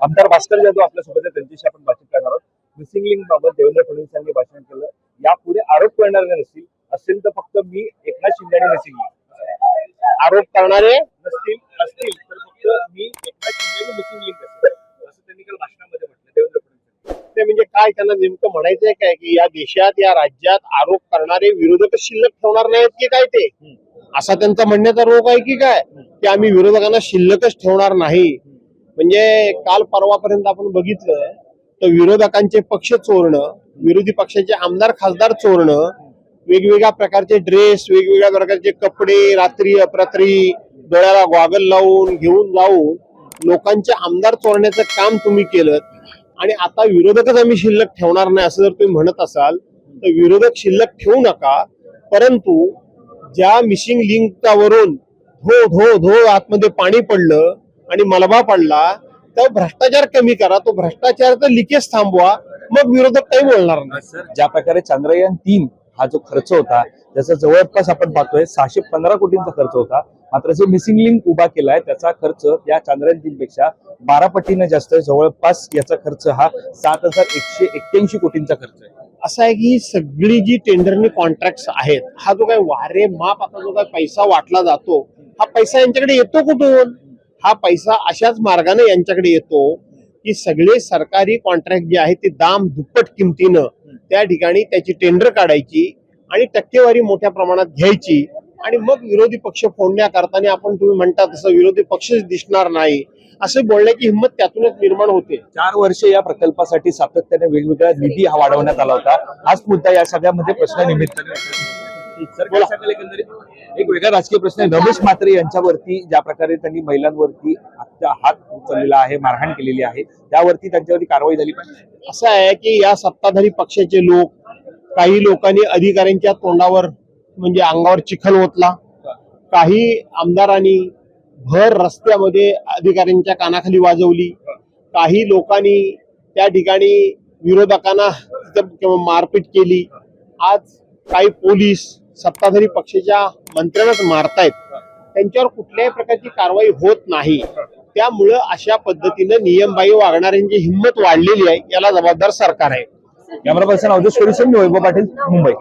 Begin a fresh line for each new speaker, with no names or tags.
आमदार भास्कर जाधव आपल्यासोबत आहे, त्यांच्याशी आपण बातचीत करणार आहोत. मिसिंग लिंक बाबत देवेंद्र फडणवीस यांनी भाषण केलं. यापुढे आरोप करणारे नसतील, असेल तर फक्त मी एकनाथ शिंदे आणि मिसिंग लिंक.
आरोप करणारे
असतील तर फक्त मी एकनाथ शिंदे आणि मिसिंग लिंक असेल, असं त्यांनी काल भाषणामध्ये म्हटलं देवेंद्र फडणवीस.
ते म्हणजे काय त्यांना नेमकं म्हणायचंय काय की या देशात या राज्यात आरोप करणारे विरोधक शिल्लक ठेवणार नाहीत की काय ते असा त्यांचा म्हणण्याचा रोग आहे की काय की आम्ही विरोधकांना शिल्लकच ठेवणार नाही. म्हणजे काल परवापर्यंत आपण बघितलं तर विरोधकांचे पक्ष चोरणं, विरोधी पक्षाचे आमदार खासदार चोरणं, वेगवेगळ्या प्रकारचे ड्रेस, वेगवेगळ्या प्रकारचे कपडे, रात्री अपरात्री डोळ्याला गॉगल लावून घेऊन जाऊन लोकांचे आमदार चोरण्याचं काम तुम्ही केलं. आणि आता विरोधकच आम्ही शिल्लक ठेवणार नाही असं जर तुम्ही म्हणत असाल तर विरोधक शिल्लक ठेवू नका, परंतु ज्या मिसिंग लिंकवरून धो धो धो आतमध्ये पाणी पडलं आणि मलबा पडला तर भ्रष्टाचार कमी करा, तो भ्रष्टाचाराचं लिकेज थांबवा, मग विरोधक काही बोलणार नाही.
सर, ज्या प्रकारे चांद्रयान-3 हा जो खर्च होता त्याचा जवळपास आपण पाहतोय 615 कोटींचा खर्च होता, मात्र जो मिसिंग लिंक उभा केलाय त्याचा खर्च या चांद्रयान-3 पेक्षा 12 पटीने जास्त आहे. जवळपास याचा खर्च हा 7181 कोटींचा खर्च आहे.
असं आहे की सगळी जी टेंडरनी कॉन्ट्रॅक्ट आहेत, हा जो काही वारे माप आता जो काही पैसा वाटला जातो, हा पैसा यांच्याकडे येतो कुठून? हा पैसा अशाच मार्गाने यांच्याकडे येतो की सगळे सरकारी कॉन्ट्रॅक्ट जे आहेत ते दाम दुप्पट किमतीनं त्या ठिकाणी त्याची टेंडर काढायची आणि टक्केवारी मोठ्या प्रमाणात घ्यायची आणि मग विरोधी पक्ष फोडण्या करताना आपण तुम्ही म्हणता तसं विरोधी पक्षच दिसणार नाही असं बोलण्याची हिंमत त्यातूनच निर्माण होते.
4 वर्ष या प्रकल्पासाठी सातत्याने वेगवेगळा निधी हा वाढवण्यात आला होता. हाच मुद्दा या सगळ्यामध्ये प्रश्न निमित्ताने सर काय सांगाल एकंदरीत एक वेगळा राजकीय प्रश्न आहे. रमेश म्हात्रे यांच्यावरती ज्या प्रकारे त्यांनी महिलांवरती हात उचललेला आहे, मारहाण केलेली आहे, त्यावरती त्यांच्यावरती कारवाई झाली पाहिजे.
असं आहे की या सत्ताधारी पक्षाचे लोक, काही लोकांनी अधिकाऱ्यांच्या तोंडावर म्हणजे अंगावर चिखल ओतला, काही आमदारांनी भर रस्त्यामध्ये अधिकाऱ्यांच्या कानाखाली वाजवली, काही लोकांनी त्या ठिकाणी विरोधकांना मारपीट केली. आज काही पोलीस सत्ताधारी पक्षाच्या मंत्र्यांनाच मारतायत, त्यांच्यावर कुठल्याही प्रकारची कारवाई होत नाही. त्यामुळं अशा पद्धतीनं नियमबाह्य वागणाऱ्यांची हिंमत वाढलेली आहे, याला जबाबदार सरकार आहे.
कॅमेरा पर्सन अवधेश मी वैभव पाटील, मुंबई.